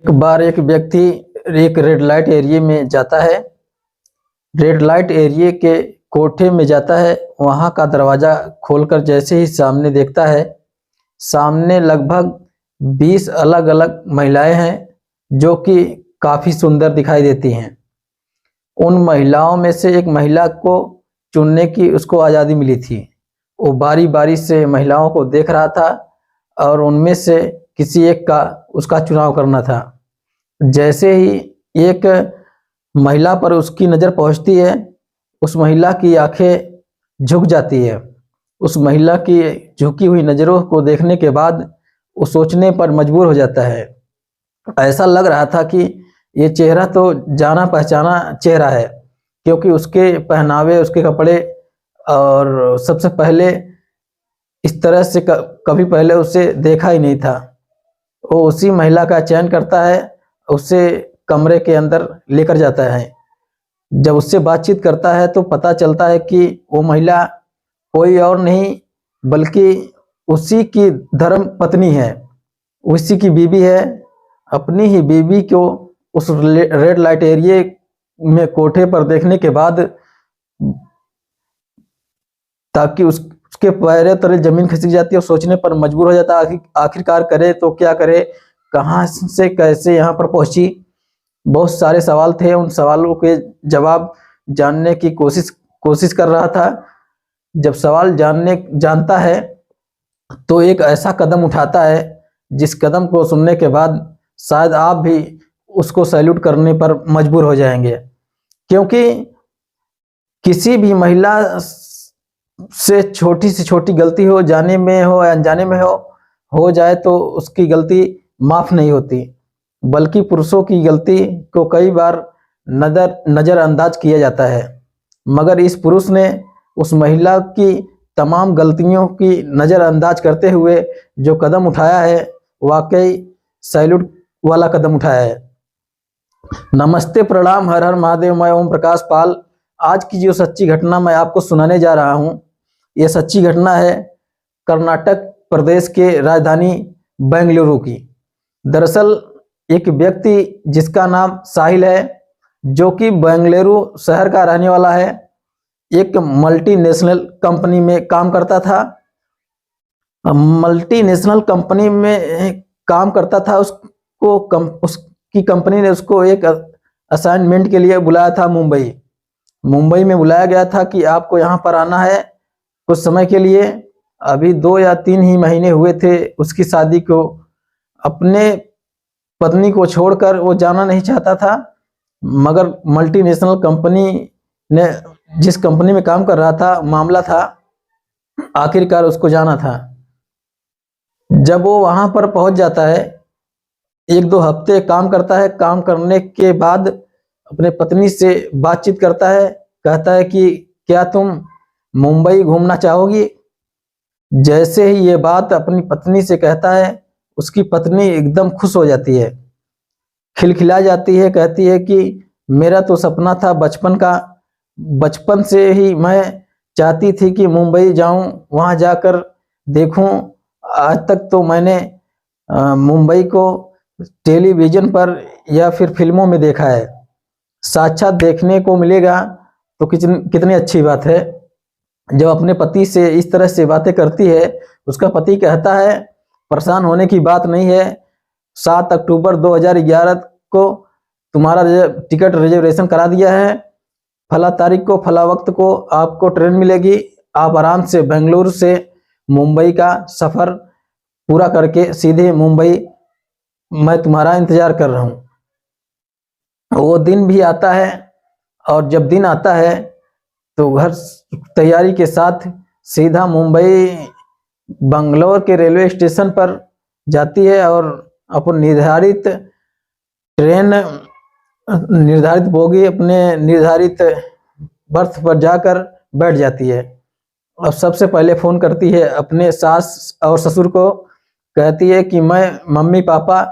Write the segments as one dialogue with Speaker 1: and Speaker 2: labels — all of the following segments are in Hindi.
Speaker 1: एक बार एक व्यक्ति एक रेड लाइट एरिया में जाता है। रेड लाइट एरिया के कोठे में जाता है। वहाँ का दरवाज़ा खोलकर जैसे ही सामने देखता है, सामने लगभग 20 अलग अलग महिलाएं हैं जो कि काफ़ी सुंदर दिखाई देती हैं। उन महिलाओं में से एक महिला को चुनने की उसको आज़ादी मिली थी। वो बारी बारी से महिलाओं को देख रहा था और उनमें से किसी एक का उसका चुनाव करना था। जैसे ही एक महिला पर उसकी नज़र पहुंचती है, उस महिला की आंखें झुक जाती है। उस महिला की झुकी हुई नज़रों को देखने के बाद वो सोचने पर मजबूर हो जाता है। ऐसा लग रहा था कि ये चेहरा तो जाना पहचाना चेहरा है, क्योंकि उसके पहनावे, उसके कपड़े, और सबसे पहले इस तरह से कभी पहले उसे देखा ही नहीं था। वो उसी महिला का चयन करता है, उसे कमरे के अंदर लेकर जाता है। जब उससे बातचीत करता है तो पता चलता है कि वो महिला कोई और नहीं बल्कि उसी की धर्म पत्नी है, उसी की बीवी है। अपनी ही बीवी को उस रेड लाइट एरिया में कोठे पर देखने के बाद, ताकि उसके पैरों तले जमीन खिसक जाती है और सोचने पर मजबूर हो जाता है आखिरकार करे तो क्या करे, कहाँ से कैसे यहाँ पर पहुंची। बहुत सारे सवाल थे, उन सवालों के जवाब जानने की कोशिश कर रहा था। जब सवाल जानता है तो एक ऐसा कदम उठाता है जिस कदम को सुनने के बाद शायद आप भी उसको सैल्यूट करने पर मजबूर हो जाएंगे, क्योंकि किसी भी महिला से छोटी से छोटी गलती हो, जाने में हो या अनजाने में हो जाए तो उसकी गलती माफ़ नहीं होती, बल्कि पुरुषों की गलती को कई बार नज़रअंदाज किया जाता है। मगर इस पुरुष ने उस महिला की तमाम गलतियों की नज़रअंदाज करते हुए जो कदम उठाया है, वाकई सैल्यूट वाला कदम उठाया है। नमस्ते, प्रणाम, हर हर महादेव। मैं ओम प्रकाश पाल। आज की जो सच्ची घटना मैं आपको सुनाने जा रहा हूँ, ये सच्ची घटना है कर्नाटक प्रदेश के राजधानी बेंगलुरु की। दरअसल एक व्यक्ति जिसका नाम साहिल है, जो कि बेंगलुरु शहर का रहने वाला है, एक मल्टीनेशनल कंपनी में काम करता था। मल्टीनेशनल कंपनी में काम करता था। उसकी कंपनी ने उसको एक असाइनमेंट के लिए बुलाया था। मुंबई में बुलाया गया था कि आपको यहाँ पर आना है कुछ समय के लिए। अभी 2 या 3 ही महीने हुए थे उसकी शादी को। अपने पत्नी को छोड़कर वो जाना नहीं चाहता था, मगर मल्टीनेशनल कंपनी ने, जिस कंपनी में काम कर रहा था, मामला था, आखिरकार उसको जाना था। जब वो वहाँ पर पहुँच जाता है, 1-2 हफ्ते काम करता है। काम करने के बाद अपने पत्नी से बातचीत करता है, कहता है कि क्या तुम मुंबई घूमना चाहोगी। जैसे ही ये बात अपनी पत्नी से कहता है, उसकी पत्नी एकदम खुश हो जाती है, खिलखिला जाती है, कहती है कि मेरा तो सपना था बचपन का, बचपन से ही मैं चाहती थी कि मुंबई जाऊं, वहां जाकर देखूं। आज तक तो मैंने मुंबई को टेलीविज़न पर या फिर फिल्मों में देखा है, साक्षात देखने को मिलेगा तो कितनी अच्छी बात है। जब अपने पति से इस तरह से बातें करती है, उसका पति कहता है परेशान होने की बात नहीं है, 7 अक्टूबर 2011 को तुम्हारा टिकट रिजर्वेशन करा दिया है, फला तारीख को फला वक्त को आपको ट्रेन मिलेगी, आप आराम से बेंगलुरु से मुंबई का सफ़र पूरा करके सीधे मुंबई, मैं तुम्हारा इंतज़ार कर रहा हूँ। वो दिन भी आता है, और जब दिन आता है तो घर तैयारी के साथ सीधा मुंबई बंगलौर के रेलवे स्टेशन पर जाती है और अपन निर्धारित ट्रेन, निर्धारित बोगी, अपने निर्धारित बर्थ पर जाकर बैठ जाती है। और सबसे पहले फ़ोन करती है अपने सास और ससुर को, कहती है कि मैं मम्मी पापा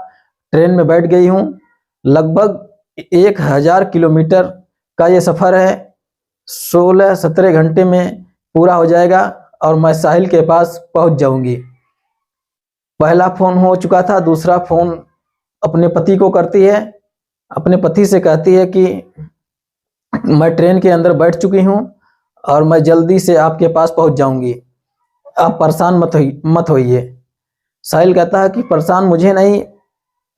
Speaker 1: ट्रेन में बैठ गई हूँ, लगभग 1000 किलोमीटर का ये सफ़र है, 16-17 घंटे में पूरा हो जाएगा और मैं साहिल के पास पहुँच जाऊँगी। पहला फ़ोन हो चुका था, दूसरा फ़ोन अपने पति को करती है, अपने पति से कहती है कि मैं ट्रेन के अंदर बैठ चुकी हूँ और मैं जल्दी से आपके पास पहुँच जाऊँगी, आप परेशान मत होइए। साहिल कहता है कि परेशान मुझे नहीं,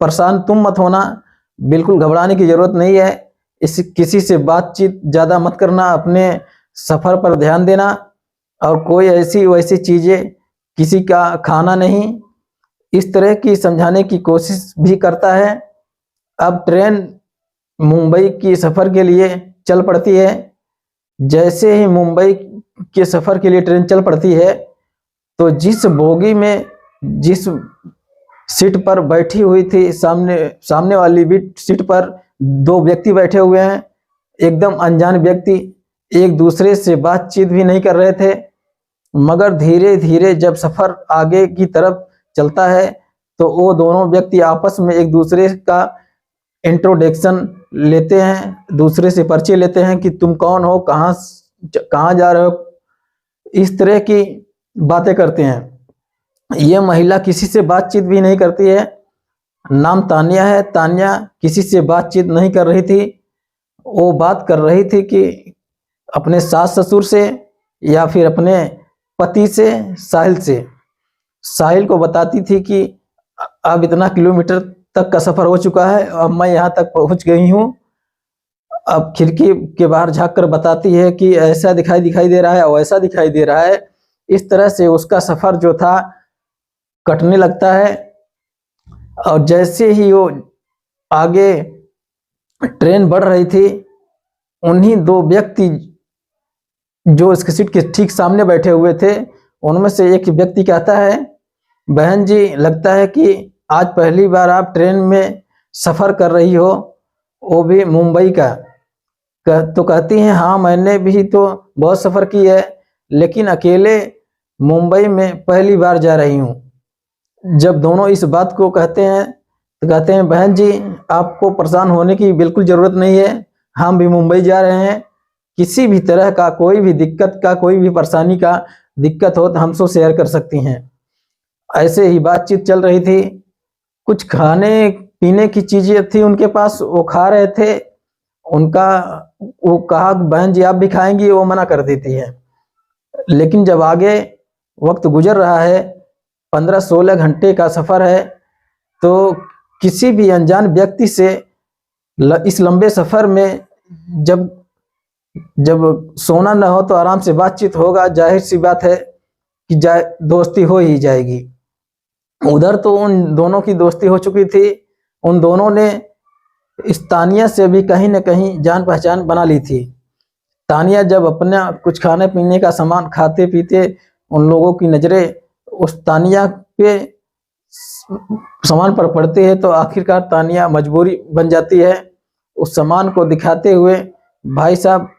Speaker 1: परेशान तुम मत होना, बिल्कुल घबराने की ज़रूरत नहीं है, किसी से बातचीत ज़्यादा मत करना, अपने सफ़र पर ध्यान देना और कोई ऐसी वैसी चीज़ें, किसी का खाना नहीं, इस तरह की समझाने की कोशिश भी करता है। अब ट्रेन मुंबई की सफ़र के लिए चल पड़ती है। जैसे ही मुंबई के सफ़र के लिए ट्रेन चल पड़ती है तो जिस बोगी में, जिस सीट पर बैठी हुई थी, सामने वाली भी सीट पर दो व्यक्ति बैठे हुए हैं, एकदम अनजान व्यक्ति, एक दूसरे से बातचीत भी नहीं कर रहे थे। मगर धीरे धीरे जब सफ़र आगे की तरफ चलता है तो वो दोनों व्यक्ति आपस में एक दूसरे का इंट्रोडक्शन लेते हैं, दूसरे से परिचय लेते हैं कि तुम कौन हो, कहाँ जा रहे हो, इस तरह की बातें करते हैं। ये महिला किसी से बातचीत भी नहीं करती है, नाम तान्या है। तान्या किसी से बातचीत नहीं कर रही थी, वो बात कर रही थी कि अपने सास ससुर से या फिर अपने पति से, साहिल से। साहिल को बताती थी कि अब इतना किलोमीटर तक का सफ़र हो चुका है, अब मैं यहाँ तक पहुँच गई हूँ। अब खिड़की के बाहर झाँक कर बताती है कि ऐसा दिखाई दे रहा है और ऐसा दिखाई दे रहा है। इस तरह से उसका सफ़र जो था कटने लगता है। और जैसे ही वो आगे ट्रेन बढ़ रही थी, उन्हीं दो व्यक्ति जो इसके सीट के ठीक सामने बैठे हुए थे, उनमें से एक व्यक्ति कहता है, बहन जी लगता है कि आज पहली बार आप ट्रेन में सफ़र कर रही हो, वो भी मुंबई का। तो कहती हैं हाँ, मैंने भी तो बहुत सफ़र की है, लेकिन अकेले मुंबई में पहली बार जा रही हूँ। जब दोनों इस बात को कहते हैं तो कहते हैं, बहन जी आपको परेशान होने की बिल्कुल ज़रूरत नहीं है, हम भी मुंबई जा रहे हैं, किसी भी तरह का कोई भी दिक्कत का, कोई भी परेशानी का दिक्कत हो तो हमसे शेयर कर सकती हैं। ऐसे ही बातचीत चल रही थी। कुछ खाने पीने की चीज़ें थी उनके पास, वो खा रहे थे। वो कहा बहन जी आप भी खाएंगी, वो मना कर देती है। लेकिन जब आगे वक्त गुजर रहा है, 15-16 घंटे का सफ़र है, तो किसी भी अनजान व्यक्ति से इस लंबे सफ़र में जब सोना न हो तो आराम से बातचीत होगा, जाहिर सी बात है कि दोस्ती हो ही जाएगी। उधर तो उन दोनों की दोस्ती हो चुकी थी, उन दोनों ने इस तानिया से भी कहीं न कहीं जान पहचान बना ली थी। तानिया जब अपना कुछ खाने पीने का सामान खाते पीते, उन लोगों की नज़रें उस तानिया पे सामान पर पड़ती है, तो आखिरकार तानिया मजबूरी बन जाती है उस सामान को दिखाते हुए, भाई साहब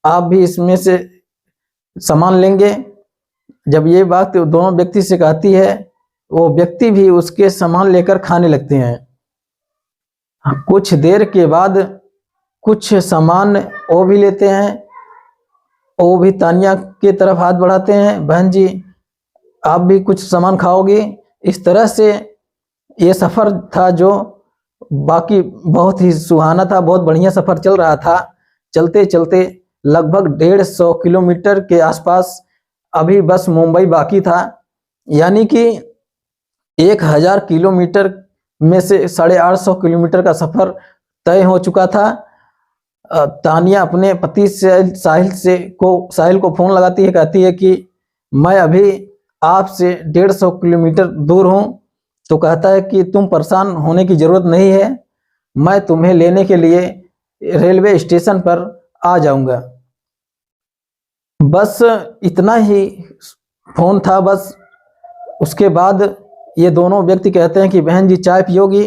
Speaker 1: आप भी इसमें से सामान लेंगे। जब ये बात दोनों व्यक्ति से कहती है, वो व्यक्ति भी उसके सामान लेकर खाने लगते हैं। कुछ देर के बाद कुछ सामान वो भी लेते हैं, वो भी तानिया की तरफ हाथ बढ़ाते हैं, बहन जी आप भी कुछ सामान खाओगी। इस तरह से ये सफ़र था जो बाकी बहुत ही सुहाना था, बहुत बढ़िया सफ़र चल रहा था। चलते चलते लगभग 150 किलोमीटर के आसपास अभी बस मुंबई बाकी था, यानी कि 1000 किलोमीटर में से 850 किलोमीटर का सफ़र तय हो चुका था। तानिया अपने पति से साहिल को फ़ोन लगाती है, कहती है कि मैं अभी आपसे 150 किलोमीटर दूर हूँ। तो कहता है कि तुम परेशान होने की ज़रूरत नहीं है, मैं तुम्हें लेने के लिए रेलवे स्टेशन पर आ जाऊँगा। बस इतना ही फ़ोन था बस। उसके बाद ये दोनों व्यक्ति कहते हैं कि बहन जी चाय पियोगी?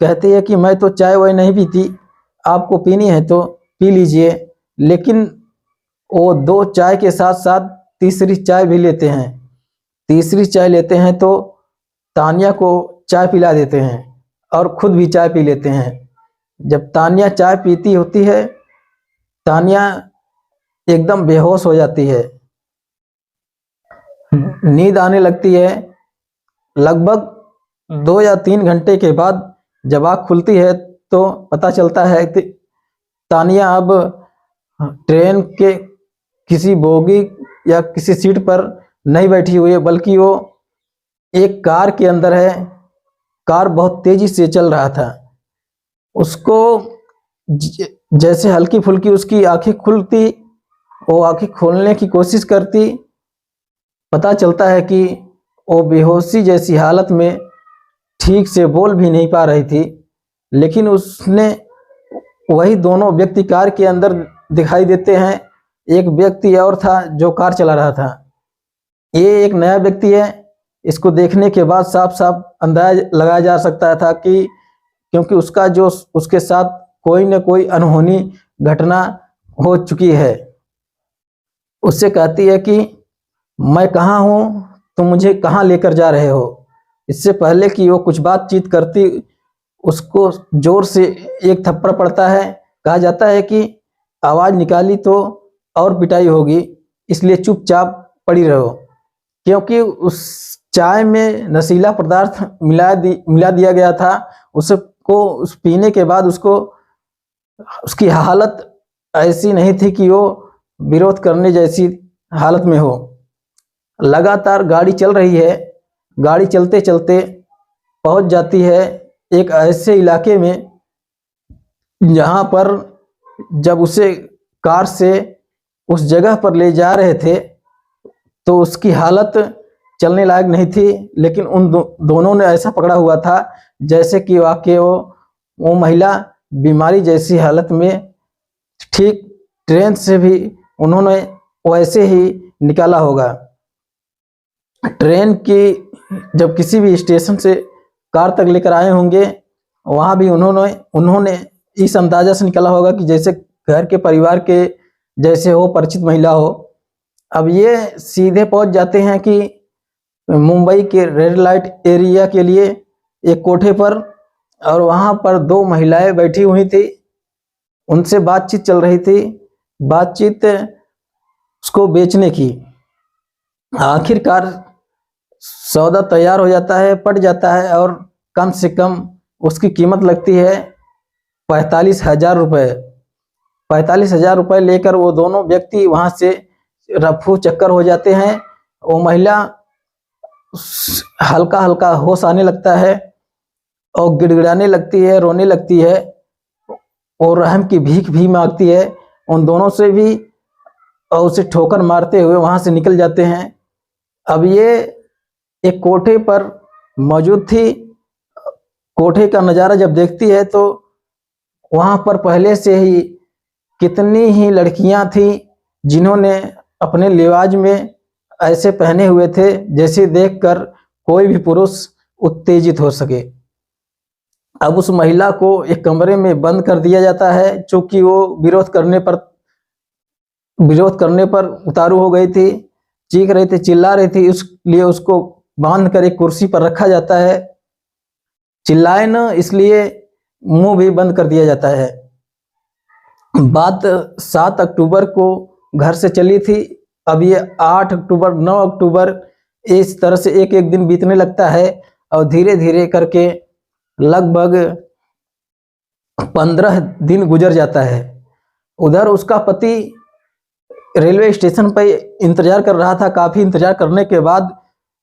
Speaker 1: कहती है कि मैं तो चाय वाय नहीं पीती, आपको पीनी है तो पी लीजिए। लेकिन वो 2 चाय के साथ साथ तीसरी चाय भी लेते हैं। तीसरी चाय लेते हैं तो तानिया को चाय पिला देते हैं और खुद भी चाय पी लेते हैं। जब तानिया चाय पीती होती है, तानिया एकदम बेहोश हो जाती है, नींद आने लगती है। लगभग 2 या 3 घंटे के बाद जब आँख खुलती है तो पता चलता है कि तानिया अब ट्रेन के किसी बोगी या किसी सीट पर नहीं बैठी हुई है, बल्कि वो एक कार के अंदर है। कार बहुत तेजी से चल रहा था। उसको जैसे हल्की फुल्की उसकी आंखें खुलती, वो आंखें खोलने की कोशिश करती। पता चलता है कि वो बेहोशी जैसी हालत में ठीक से बोल भी नहीं पा रही थी। लेकिन उसने वही दोनों व्यक्ति कार के अंदर दिखाई देते हैं। एक व्यक्ति और था जो कार चला रहा था। ये एक नया व्यक्ति है। इसको देखने के बाद साफ साफ अंदाज लगाया जा सकता था कि क्योंकि उसका जो उसके साथ कोई न कोई अनहोनी घटना हो चुकी है। उससे कहती है कि मैं कहाँ हूँ, तुम मुझे कहाँ लेकर जा रहे हो। इससे पहले कि वो कुछ बातचीत करती, उसको जोर से एक थप्पड़ पड़ता है। कहा जाता है कि आवाज़ निकाली तो और पिटाई होगी, इसलिए चुपचाप पड़ी रहो। क्योंकि उस चाय में नशीला पदार्थ मिला दिया गया था। उसको उस पीने के बाद उसकी हालत ऐसी नहीं थी कि वो विरोध करने जैसी हालत में हो। लगातार गाड़ी चल रही है। गाड़ी चलते चलते पहुंच जाती है एक ऐसे इलाके में जहां पर जब उसे कार से उस जगह पर ले जा रहे थे तो उसकी हालत चलने लायक नहीं थी। लेकिन उन दोनों ने ऐसा पकड़ा हुआ था जैसे कि वाकई वो महिला बीमारी जैसी हालत में, ठीक ट्रेन से भी उन्होंने वैसे ही निकाला होगा। ट्रेन की जब किसी भी स्टेशन से कार तक लेकर आए होंगे, वहाँ भी उन्होंने इस अंदाजा से निकाला होगा कि जैसे घर के परिवार के जैसे हो, परिचित महिला हो। अब ये सीधे पहुंच जाते हैं कि मुंबई के रेड लाइट एरिया के लिए एक कोठे पर, और वहाँ पर दो महिलाएं बैठी हुई थी। उनसे बातचीत चल रही थी, बातचीत उसको बेचने की। आखिरकार सौदा तैयार हो जाता है, पट जाता है, और कम से कम उसकी कीमत लगती है 45,000 रुपये। 45,000 रुपये लेकर वो दोनों व्यक्ति वहाँ से रफू चक्कर हो जाते हैं। वो महिला हल्का हल्का होश आने लगता है और गिड़गिड़ाने लगती है, रोने लगती है और रहम की भीख भी मांगती है उन दोनों से भी, और उसे ठोकर मारते हुए वहाँ से निकल जाते हैं। अब ये एक कोठे पर मौजूद थी। कोठे का नज़ारा जब देखती है तो वहाँ पर पहले से ही कितनी ही लड़कियाँ थीं जिन्होंने अपने लिबाज में ऐसे पहने हुए थे जैसे देखकर कोई भी पुरुष उत्तेजित हो सके। अब उस महिला को एक कमरे में बंद कर दिया जाता है, चूंकि वो विरोध करने पर उतारू हो गई थी, चीख रही थी, चिल्ला रही थी। इसलिए उसको बांध कर एक कुर्सी पर रखा जाता है। चिल्लाए न, इसलिए मुंह भी बंद कर दिया जाता है। बात 7 अक्टूबर को घर से चली थी। अब ये 8 अक्टूबर, 9 अक्टूबर, इस तरह से एक एक दिन बीतने लगता है और धीरे धीरे करके लगभग 15 दिन गुजर जाता है। उधर उसका पति रेलवे स्टेशन पर इंतजार कर रहा था। काफ़ी इंतजार करने के बाद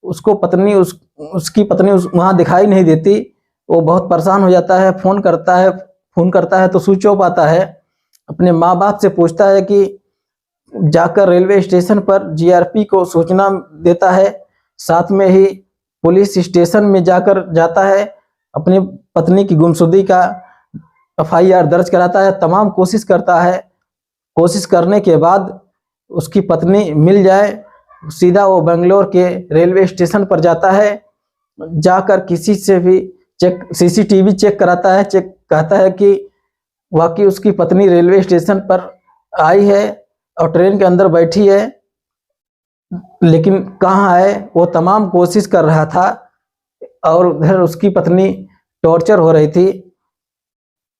Speaker 1: उसकी पत्नी वहाँ दिखाई नहीं देती। वो बहुत परेशान हो जाता है। फ़ोन करता है तो स्विच ऑफ आता है। अपने माँ बाप से पूछता है कि जाकर रेलवे स्टेशन पर जीआरपी को सूचना देता है। साथ में ही पुलिस स्टेशन में जाता है, अपनी पत्नी की गुमशुदगी का एफआईआर दर्ज कराता है। तमाम कोशिश करता है। कोशिश करने के बाद उसकी पत्नी मिल जाए, सीधा वो बेंगलोर के रेलवे स्टेशन पर जाता है। जाकर किसी से भी सीसीटीवी चेक कराता है। कहता है कि वाकई उसकी पत्नी रेलवे स्टेशन पर आई है और ट्रेन के अंदर बैठी है, लेकिन कहाँ है। वो तमाम कोशिश कर रहा था और उधर उसकी पत्नी टॉर्चर हो रही थी।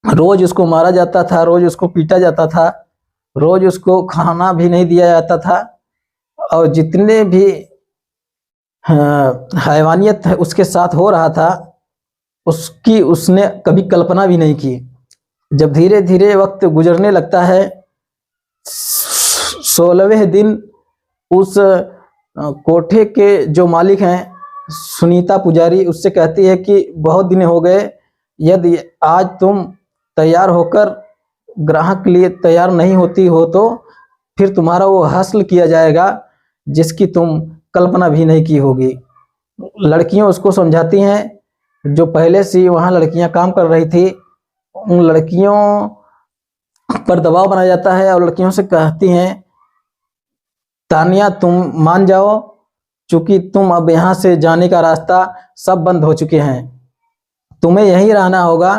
Speaker 1: रोज उसको मारा जाता था, रोज उसको पीटा जाता था, रोज उसको खाना भी नहीं दिया जाता था, और जितने भी हैवानियत उसके साथ हो रहा था उसकी उसने कभी कल्पना भी नहीं की। जब धीरे धीरे वक्त गुजरने लगता है, 16वें दिन उस कोठे के जो मालिक हैं सुनीता पुजारी उससे कहती है कि बहुत दिन हो गए, यदि आज तुम तैयार होकर ग्राहक के लिए तैयार नहीं होती हो तो फिर तुम्हारा वो हासिल किया जाएगा जिसकी तुम कल्पना भी नहीं की होगी। लड़कियां उसको समझाती हैं, जो पहले से वहाँ लड़कियां काम कर रही थी उन लड़कियों पर दबाव बनाया जाता है और लड़कियों से कहती हैं, तानिया तुम मान जाओ, चूंकि तुम अब यहाँ से जाने का रास्ता सब बंद हो चुके हैं, तुम्हें यहीं रहना होगा,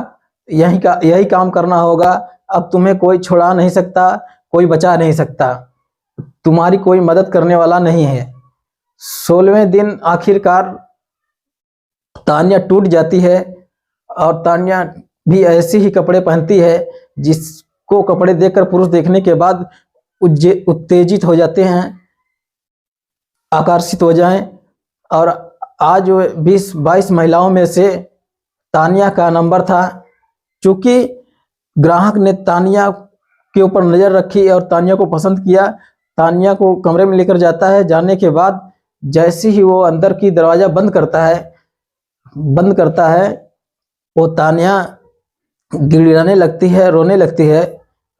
Speaker 1: यही काम करना होगा। अब तुम्हें कोई छुड़ा नहीं सकता, कोई बचा नहीं सकता, तुम्हारी कोई मदद करने वाला नहीं है। 16वें दिन आखिरकार तानिया टूट जाती है और तानिया भी ऐसे ही कपड़े पहनती है जिसको कपड़े देखकर पुरुष देखने के बाद उत्तेजित हो जाते हैं, आकर्षित हो जाएं। और आज 20-22 महिलाओं में से तानिया का नंबर था। चूंकि ग्राहक ने तानिया के ऊपर नज़र रखी और तानिया को पसंद किया, तानिया को कमरे में लेकर जाता है। जाने के बाद जैसे ही वो अंदर की दरवाज़ा बंद करता है वो तानिया गिड़गिड़ाने लगती है, रोने लगती है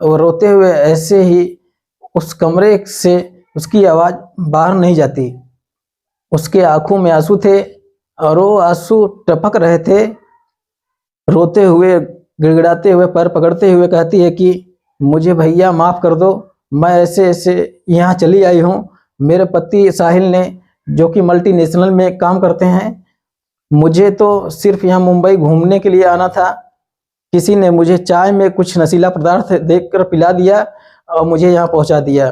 Speaker 1: और रोते हुए ऐसे ही उस कमरे से उसकी आवाज़ बाहर नहीं जाती। उसके आंखों में आंसू थे और वो आंसू टपक रहे थे। रोते हुए, गिड़गिड़ाते हुए, पैर पकड़ते हुए कहती है कि मुझे भैया माफ़ कर दो, मैं ऐसे ऐसे यहाँ चली आई हूँ। मेरे पति साहिल ने, जो कि मल्टीनेशनल में काम करते हैं, मुझे तो सिर्फ यहाँ मुंबई घूमने के लिए आना था। किसी ने मुझे चाय में कुछ नशीला पदार्थ देकर पिला दिया और मुझे यहाँ पहुँचा दिया।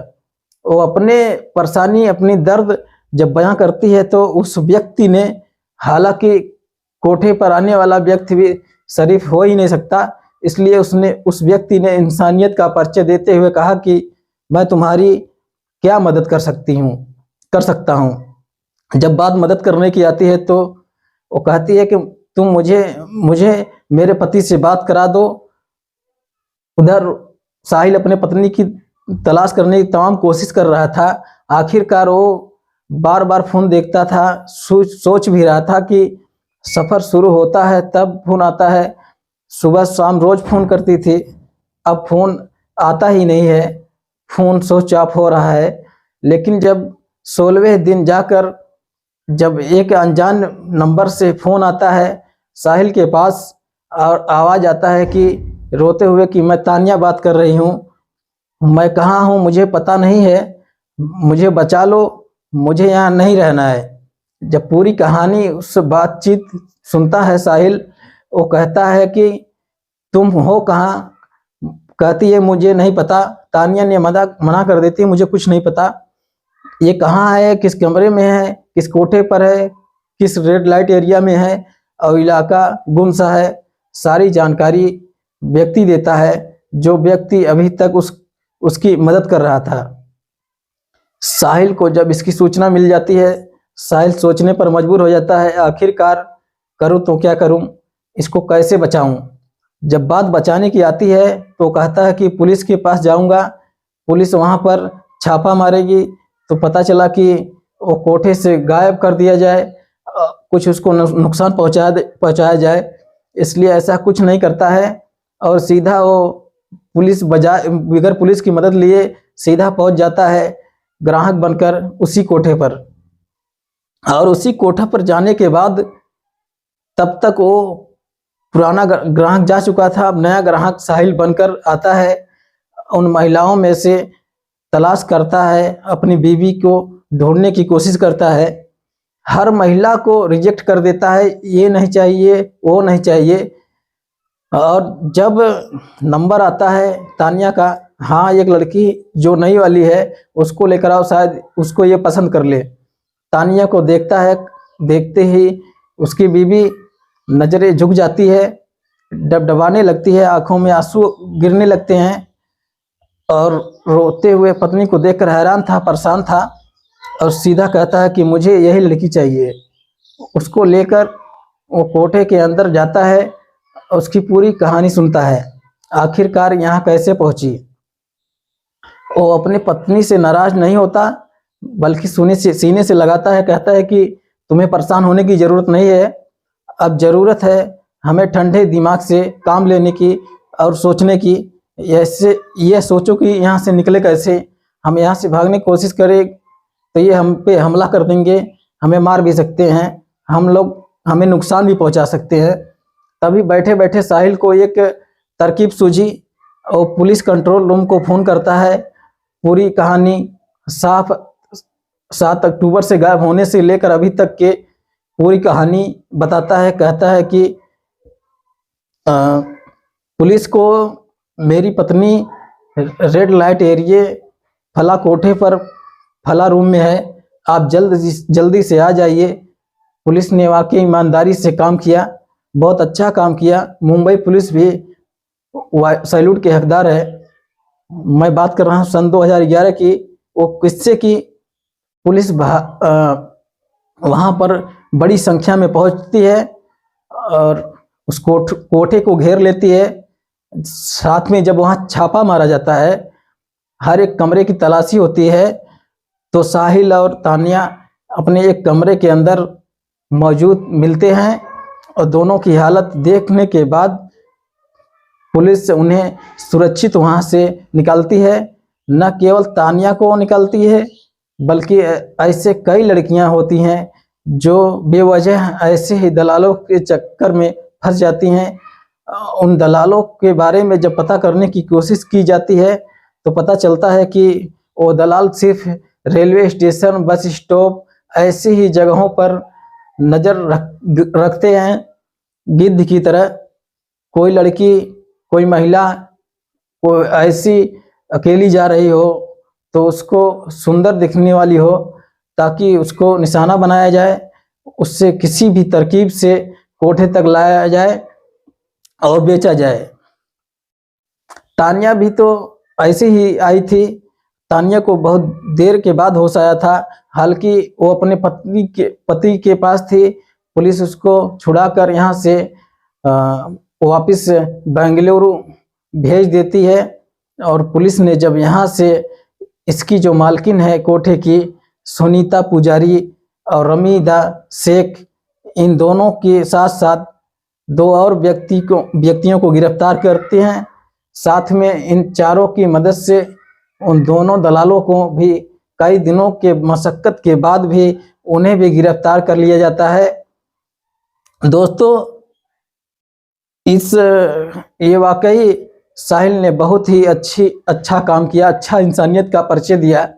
Speaker 1: वो अपने परेशानी, अपनी दर्द जब बयां करती है तो उस व्यक्ति ने, हालांकि कोठे पर आने वाला व्यक्ति भी शरीफ हो ही नहीं सकता, इसलिए उस व्यक्ति ने इंसानियत का परिचय देते हुए कहा कि मैं तुम्हारी क्या मदद कर सकता हूँ। जब बात मदद करने की आती है तो वो कहती है कि तुम मुझे मेरे पति से बात करा दो। उधर साहिल अपने पत्नी की तलाश करने की तमाम कोशिश कर रहा था। आखिरकार वो बार बार फोन देखता था, सोच भी रहा था कि सफ़र शुरू होता है तब फोन आता है। सुबह शाम रोज फोन करती थी, अब फोन आता ही नहीं है, फोन स्विच ऑफ हो रहा है। लेकिन जब 16वें दिन जाकर जब एक अनजान नंबर से फोन आता है साहिल के पास और आवाज़ आता है कि रोते हुए कि मैं तानिया बात कर रही हूँ, मैं कहाँ हूँ मुझे पता नहीं है, मुझे बचा लो, मुझे यहाँ नहीं रहना है। जब पूरी कहानी, उस बातचीत सुनता है साहिल, वो कहता है कि तुम हो कहाँ? कहती है मुझे नहीं पता। तानिया ने मना कर देती है, मुझे कुछ नहीं पता, ये कहाँ है, किस कमरे में है, किस कोठे पर है, किस रेड लाइट एरिया में है और इलाका गुमसा है। सारी जानकारी व्यक्ति देता है, जो व्यक्ति अभी तक उसकी मदद कर रहा था। साहिल को जब इसकी सूचना मिल जाती है, साहिल सोचने पर मजबूर हो जाता है, आखिरकार करूं तो क्या करूं, इसको कैसे बचाऊं। जब बात बचाने की आती है तो कहता है कि पुलिस के पास जाऊंगा, पुलिस वहां पर छापा मारेगी तो पता चला कि वो कोठे से गायब कर दिया जाए, कुछ उसको नुकसान पहुंचाया जाए, इसलिए ऐसा कुछ नहीं करता है और सीधा वो बगैर पुलिस की मदद लिए सीधा पहुंच जाता है ग्राहक बनकर उसी कोठे पर। और उसी कोठा पर जाने के बाद तब तक वो पुराना ग्राहक जा चुका था, अब नया ग्राहक साहिल बनकर आता है। उन महिलाओं में से तलाश करता है, अपनी बीवी को ढूंढने की कोशिश करता है, हर महिला को रिजेक्ट कर देता है, ये नहीं चाहिए, वो नहीं चाहिए। और जब नंबर आता है तानिया का, हाँ एक लड़की जो नई वाली है उसको लेकर आओ, शायद उसको ये पसंद कर ले। तानिया को देखता है, देखते ही उसकी बीवी नज़रें झुक जाती है, डबडबाने लगती है, आंखों में आंसू गिरने लगते हैं और रोते हुए पत्नी को देखकर हैरान था, परेशान था और सीधा कहता है कि मुझे यही लड़की चाहिए। उसको लेकर वो कोठे के अंदर जाता है, उसकी पूरी कहानी सुनता है, आखिरकार यहाँ कैसे पहुंची। वो अपनी पत्नी से नाराज नहीं होता, बल्कि सीने से लगाता है, कहता है कि तुम्हें परेशान होने की ज़रूरत नहीं है, अब ज़रूरत है हमें ठंडे दिमाग से काम लेने की और सोचने की। ऐसे ये सोचो कि यहाँ से निकले कैसे, हम यहाँ से भागने की कोशिश करें तो ये हम पे हमला कर देंगे, हमें मार भी सकते हैं, हमें नुकसान भी पहुँचा सकते हैं। तभी बैठे बैठे साहिल को एक तरकीब सूझी और पुलिस कंट्रोल रूम को फ़ोन करता है। पूरी कहानी 7 अक्टूबर से गायब होने से लेकर अभी तक के पूरी कहानी बताता है। कहता है कि पुलिस को मेरी पत्नी रेड लाइट एरिया फला कोठे पर फला रूम में है, आप जल्दी से आ जाइए। पुलिस ने वाकई ईमानदारी से काम किया, बहुत अच्छा काम किया। मुंबई पुलिस भी सैल्यूट के हकदार है। मैं बात कर रहा हूँ सन 2011 की, वो किस्से की। पुलिस वहाँ पर बड़ी संख्या में पहुँचती है और उस कोठे को घेर लेती है। साथ में जब वहाँ छापा मारा जाता है, हर एक कमरे की तलाशी होती है, तो साहिल और तानिया अपने एक कमरे के अंदर मौजूद मिलते हैं और दोनों की हालत देखने के बाद पुलिस उन्हें सुरक्षित वहाँ से निकालती है। न केवल तानिया को निकालती है, बल्कि ऐसे कई लड़कियाँ होती हैं जो बेवजह ऐसे ही दलालों के चक्कर में फंस जाती हैं। उन दलालों के बारे में जब पता करने की कोशिश की जाती है तो पता चलता है कि वो दलाल सिर्फ रेलवे स्टेशन, बस स्टॉप ऐसी ही जगहों पर नज़र रखते हैं गिद्ध की तरह। कोई लड़की, कोई महिला, कोई ऐसी अकेली जा रही हो तो उसको सुंदर दिखने वाली हो, ताकि उसको निशाना बनाया जाए, उससे किसी भी तरकीब से कोठे तक लाया जाए और बेचा जाए। तानिया भी तो ऐसे ही आई थी। तानिया को बहुत देर के बाद होश आया था, हालांकि वो अपने पति के पास थी। पुलिस उसको छुड़ाकर यहाँ से वापस बेंगलुरु भेज देती है। और पुलिस ने जब यहाँ से इसकी जो मालकिन है कोठे की, सुनीता पुजारी और रमीदा शेख, इन दोनों के साथ साथ 2 और व्यक्तियों को गिरफ्तार करते हैं। साथ में इन चारों की मदद से उन दोनों दलालों को भी कई दिनों के मशक्कत के बाद भी उन्हें भी गिरफ्तार कर लिया जाता है। दोस्तों, ये वाकई साहिल ने बहुत ही अच्छा काम किया, अच्छा इंसानियत का परिचय दिया,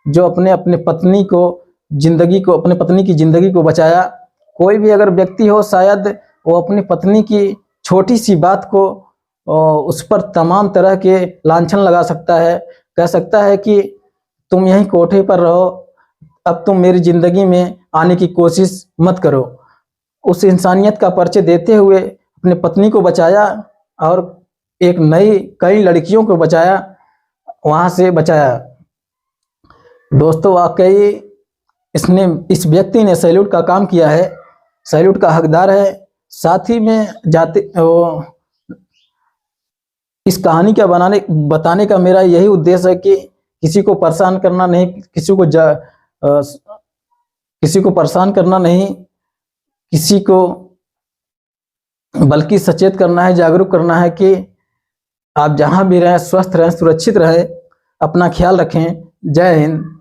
Speaker 1: जो अपने पत्नी की ज़िंदगी को बचाया। कोई भी अगर व्यक्ति हो, शायद वो अपनी पत्नी की छोटी सी बात को उस पर तमाम तरह के लांछन लगा सकता है, कह सकता है कि तुम यहीं कोठे पर रहो, अब तुम मेरी ज़िंदगी में आने की कोशिश मत करो। उस इंसानियत का परिचय देते हुए अपने पत्नी को बचाया और कई लड़कियों को बचाया, वहाँ से बचाया। दोस्तों, वाकई इस व्यक्ति ने सैल्यूट का काम किया है, सैल्यूट का हकदार है। साथ ही में इस कहानी का बताने का मेरा यही उद्देश्य है कि किसी को परेशान करना नहीं, किसी को बल्कि सचेत करना है, जागरूक करना है कि आप जहां भी रहें स्वस्थ रहें, सुरक्षित रहें, अपना ख्याल रखें। जय हिंद।